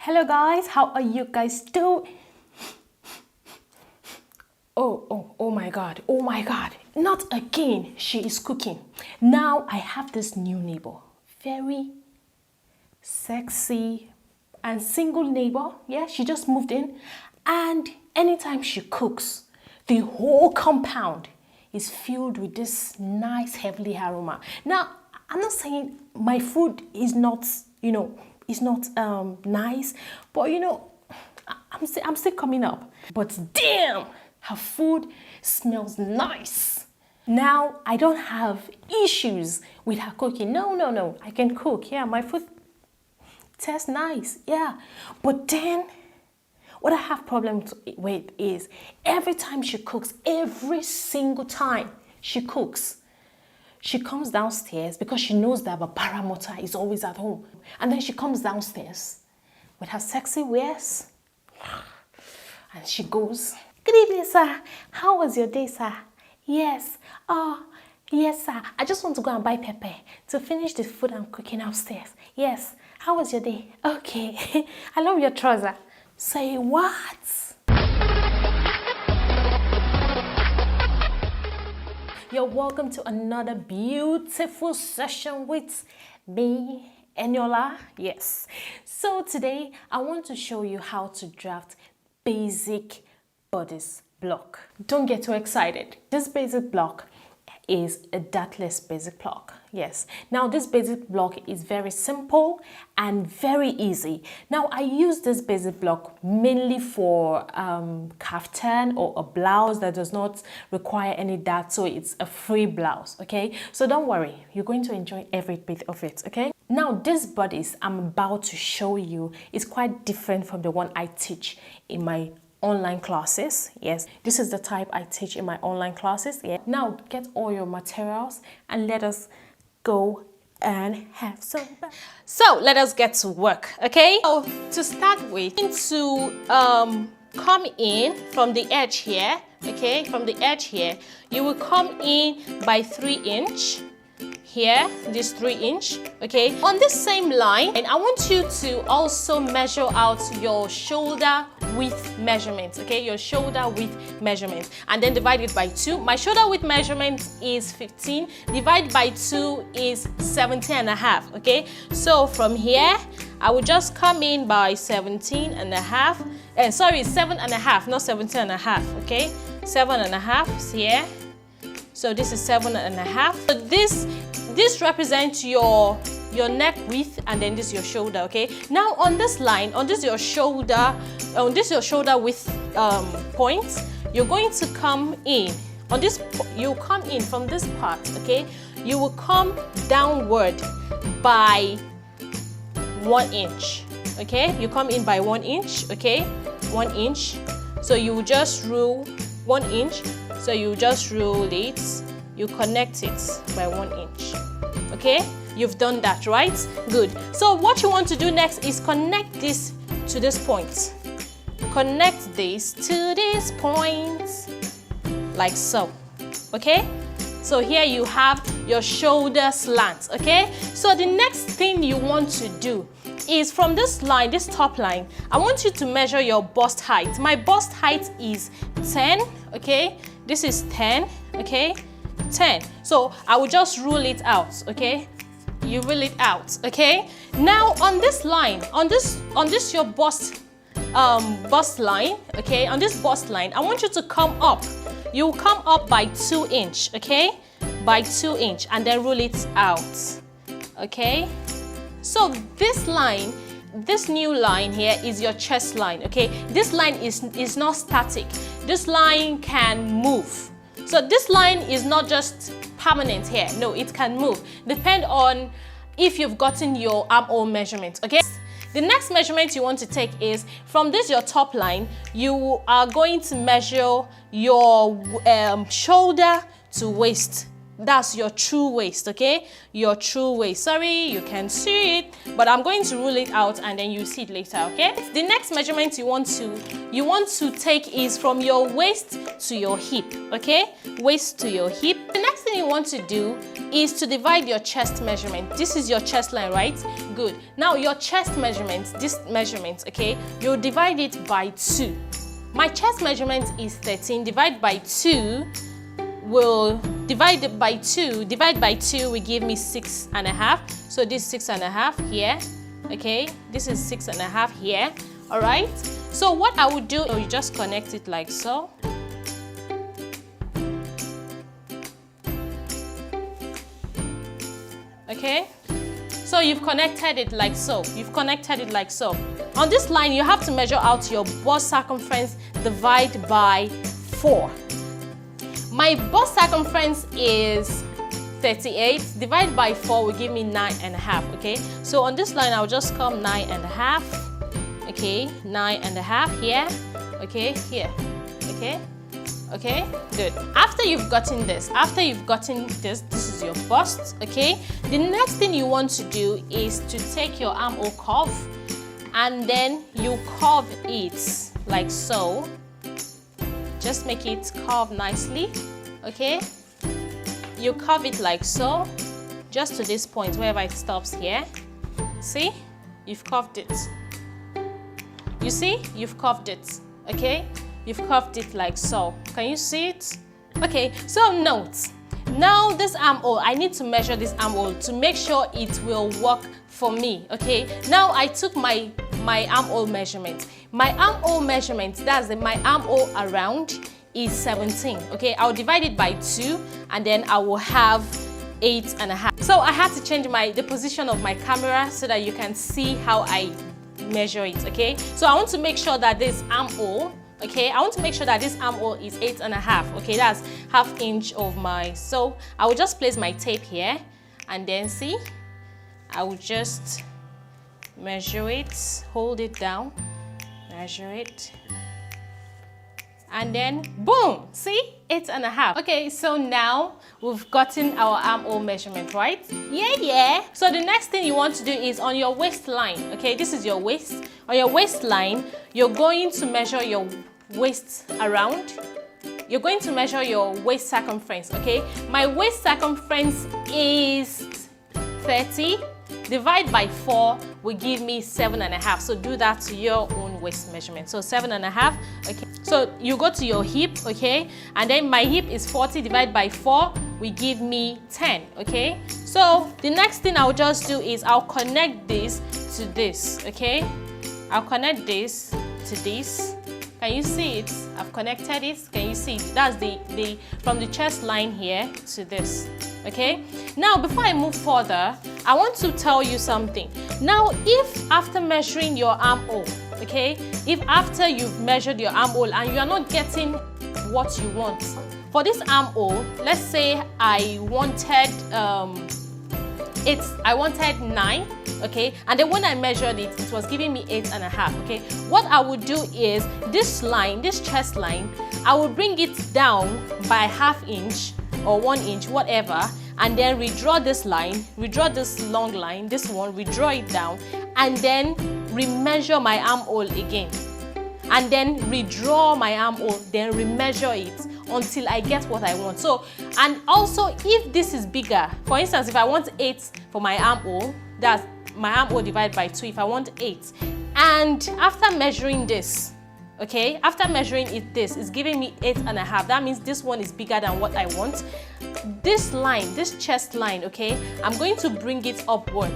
Hello guys, how are you guys doing? Oh my god, not again. She is cooking. Now I have this new neighbor, very sexy and single neighbor. Yeah, she just moved in, and anytime she cooks, the whole compound is filled with this nice heavenly aroma. Now, I'm not saying my food is not, is not nice, but I'm still coming up. But damn, her food smells nice. Now I don't have issues with her cooking. No, I can cook. Yeah, my food tastes nice. Yeah, but then what I have problems with is every time she cooks, every single time she cooks, she comes downstairs because she knows that Babara Mota is always at home. And then she comes downstairs with her sexy wares. And she goes, "Good evening, sir. How was your day, sir?" "Yes. Oh, yes, sir. I just want to go and buy pepper to finish the food I'm cooking upstairs." "Yes. How was your day?" "Okay." "I love your trouser." Say what? You're welcome to another beautiful session with me, Eniola. Yes. So today I want to show you how to draft basic bodice block. Don't get too excited. This basic block is a Dartless basic block. Yes. Now this basic block is very simple and very easy. Now I use this basic block mainly for kaftan or a blouse that does not require any dart, so it's a free blouse. Okay, so don't worry, you're going to enjoy every bit of it. Okay, now this bodice I'm about to show you is quite different from the one I teach in my online classes. Yes, this is the type I teach in my online classes. Yeah. Now get all your materials and let us go and have some fun. So let us get to work. Okay, so to start with, to come in from the edge here. Okay, from the edge here you will come in by 3 inch here, this 3 inch. Okay, on this same line, and I want you to also measure out your shoulder width measurement. Okay, your shoulder width measurement, and then divide it by 2. My shoulder width measurement is 15, divide by 2 is 17.5. Okay, so from here I will just come in by 17.5, and sorry, 7.5, not 17.5. Okay, 7.5 here. So this is 7.5. So this represents your neck width, and then this is your shoulder. Okay, now on this line, on this your shoulder width point, you're going to come in on this. You come in from this part. Okay, you will come downward by 1 inch. Okay, you come in by 1 inch. Okay, 1 inch. So you just rule 1 inch. So you just rule it, you connect it by 1 inch. Okay, you've done that, right? Good. So what you want to do next is connect this to this point. Connect this to this point, like so. Okay, so here you have your shoulder slant. Okay, so the next thing you want to do is from this line, this top line, I want you to measure your bust height. My bust height is 10. Okay, this is 10. Okay, 10. So I will just rule it out. Okay, you rule it out. Okay, now on this line, on this your bust line. Okay, on this bust line, I want you to come up. You will come up by 2 inch. Okay, by 2 inch, and then rule it out. Okay, so this line, this new line here is your chest line. Okay, this line is not static. This line can move. So this line is not just permanent here. No, it can move. Depend on if you've gotten your armhole measurement. Okay, the next measurement you want to take is from this your top line. You are going to measure your shoulder to waist. That's your true waist. Okay, your true waist. Sorry, you can see it, but I'm going to rule it out and then you see it later. Okay, the next measurement you want to take is from your waist to your hip. Okay, waist to your hip. The next thing thing you want to do is to divide your chest measurement. This is your chest line, right? Good. Now your chest measurement, this measurement, okay, you'll divide it by 2. My chest measurement is 13. Divide by 2 will divide it by 2. Divide by 2 will give me 6.5. So this 6.5 here. Okay, this is 6.5 here. All right. So what I would do, you just connect it like so. Okay, so you've connected it like so. You've connected it like so. On this line, you have to measure out your bust circumference divided by 4. My bust circumference is 38. Divided by 4 will give me 9.5. Okay, so on this line, I'll just come 9.5. Okay, 9.5 here. Okay, here. Okay. Okay, good. After you've gotten this, this is your bust, okay? The next thing you want to do is to take your armhole curve and then you curve it like so. Just make it curve nicely, okay? You curve it like so, just to this point, wherever it stops here. See? You've curved it. You see? You've curved it, okay? You've curved it like so. Can you see it? Okay, so note. Now this armhole, I need to measure this armhole to make sure it will work for me, okay? Now I took my armhole measurement. My armhole measurement, my armhole around is 17, okay? I'll divide it by 2 and then I will have 8.5. So I had to change the position of my camera so that you can see how I measure it, okay? So I want to make sure that this armhole, okay, I want to make sure that this armhole is 8.5. Okay, that's ½ inch of my. So I will just place my tape here and then see. I will just measure it, hold it down, measure it, and then boom, see, 8.5. Okay, so now we've gotten our armhole measurement, right? Yeah. So the next thing you want to do is on your waistline. Okay, this is your waist. On your waistline, you're going to measure your waist around. You're going to measure your waist circumference, okay? My waist circumference is 30. Divide by 4 will give me 7.5. So do that to your own waist measurement. So 7.5, okay? So you go to your hip, okay? And then my hip is 40. Divided by 4 will give me 10, okay? So the next thing I'll just do is I'll connect this to this, okay? I'll connect this to this. Can you see it? I've connected it. Can you see it? That's the from the chest line here to this. Okay? Now, before I move further, I want to tell you something. Now, if after measuring your armhole, okay, if after you've measured your armhole and you are not getting what you want, for this armhole, let's say I wanted 9, okay, and then when I measured it, it was giving me 8.5, okay. What I would do is this line, this chest line, I will bring it down by ½ inch or 1 inch, whatever, and then redraw this line, redraw this long line, this one, redraw it down, and then remeasure my armhole again, and then redraw my armhole, then remeasure it until I get what I want. So, and also if this is bigger, for instance, if I want 8 for my armhole, that's my armhole divided by 2, if I want 8, and after measuring this, okay, after measuring it, this is giving me 8.5. That means this one is bigger than what I want. This line, this chest line, okay, I'm going to bring it upward.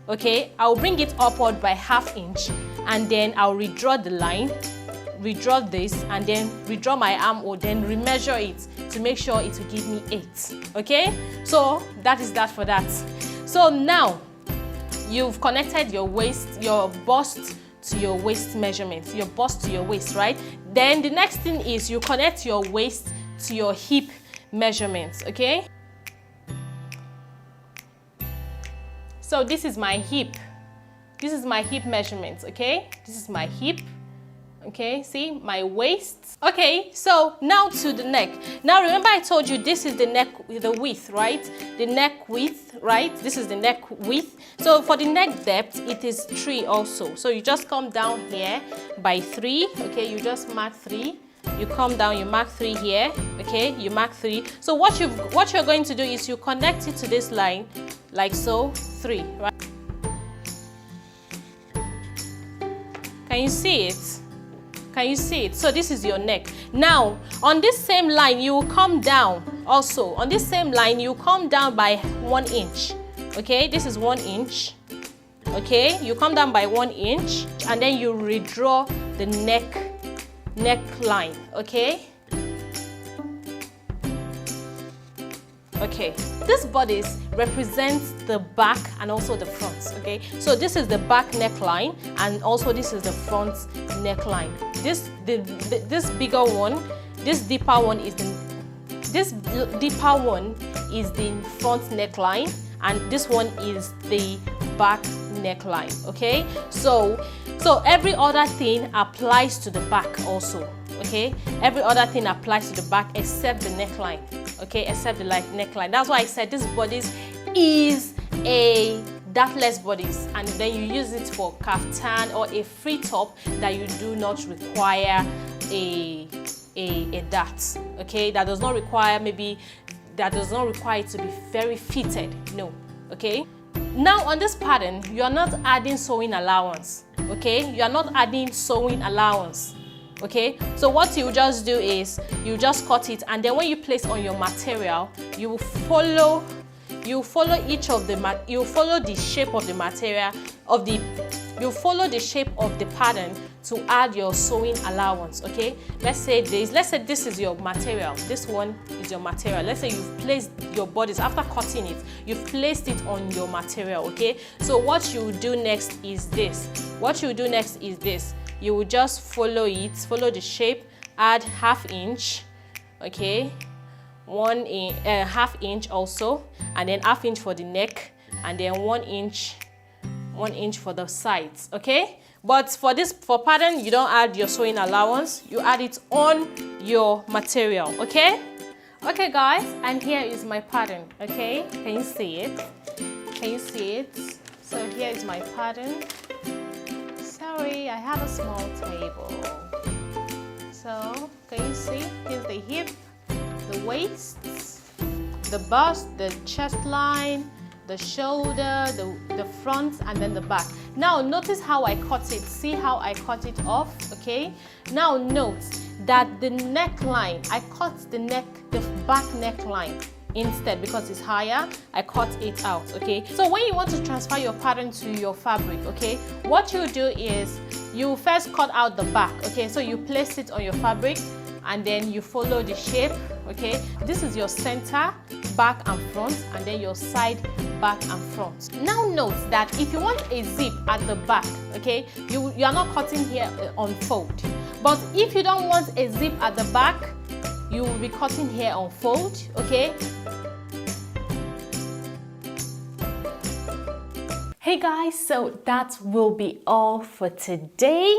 Okay, I'll bring it upward by ½ inch, and then I'll redraw the line, redraw this, and then redraw my armhole, then remeasure it to make sure it will give me 8. Okay, so that is that for that. So now you've connected your waist, your bust to your waist measurement, your bust to your waist, right? Then the next thing is you connect your waist to your hip measurements, okay? So this is my hip. This is my hip measurement, okay? This is my hip. Okay, see my waist. Okay, so now to the neck. Now remember I told you this is the neck, the width, right? The neck width, right? This is the neck width. So for the neck depth, it is 3 also. So you just come down here by 3. Okay, you just mark 3. you come down, you mark 3 here, okay? You mark 3. So what you're going to do is you connect it to this line, like so, 3, right? Can you see it? Can you see it? So this is your neck. Now, on this same line, you will come down also. On this same line, you come down by 1 inch. Okay, this is 1 inch. Okay, you come down by 1 inch and then you redraw the neckline. Okay. Okay, this bodice represents the back and also the front. Okay, so this is the back neckline and also this is the front neckline. This bigger one, this deeper one is the front neckline, and this one is the back neckline. Okay, so every other thing applies to the back also. Okay, every other thing applies to the back except the neckline. Okay, except the neckline. That's why I said this bodice is a dartless bodice, and then you use it for kaftan or a free top that you do not require a dart. Okay, that does not require it to be very fitted. No. Okay. Now on this pattern, you are not adding sewing allowance. Okay, you are not adding sewing allowance. Okay, so what you just do is you just cut it, and then when you place on your material, you follow the shape of the material you follow the shape of the pattern to add your sewing allowance. Okay, let's say this is your material, this one is your material. Let's say you've placed your bodice after cutting it, you've placed it on your material. Okay, so what you do next is this. You will just follow the shape, add ½ inch, okay, ½ inch also, and then ½ inch for the neck, and then 1 inch for the sides. Okay, but for pattern, you don't add your sewing allowance, you add it on your material. Okay, guys, and here is my pattern. Okay, can you see it? So here is my pattern. Sorry, I have a small table. So, can you see? Here's the hip, the waist, the bust, the chest line, the shoulder, the front, and then the back. Now, notice how I cut it. See how I cut it off, okay? Now, note that the neckline, I cut the back neckline. Instead, because it's higher, I cut it out. Okay, so when you want to transfer your pattern to your fabric, okay, what you do is you first cut out the back. Okay, so you place it on your fabric and then you follow the shape. Okay, this is your center, back and front, and then your side, back and front. Now note that if you want a zip at the back, okay, you are not cutting here on fold. But if you don't want a zip at the back, you will be cutting here on fold. Okay. Hey guys, so that will be all for today.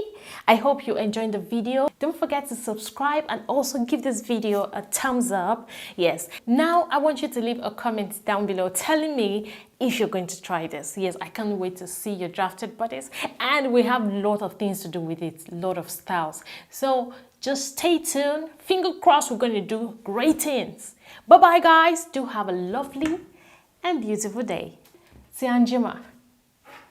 I hope you enjoyed the video. Don't forget to subscribe and also give this video a thumbs up. Yes, now I want you to leave a comment down below telling me if you're going to try this. Yes, I can't wait to see your drafted bodice, and we have a lot of things to do with it, a lot of styles. So just stay tuned. Finger crossed, we're going to do great things. Bye bye guys. Do have a lovely and beautiful day. See you, Anjima.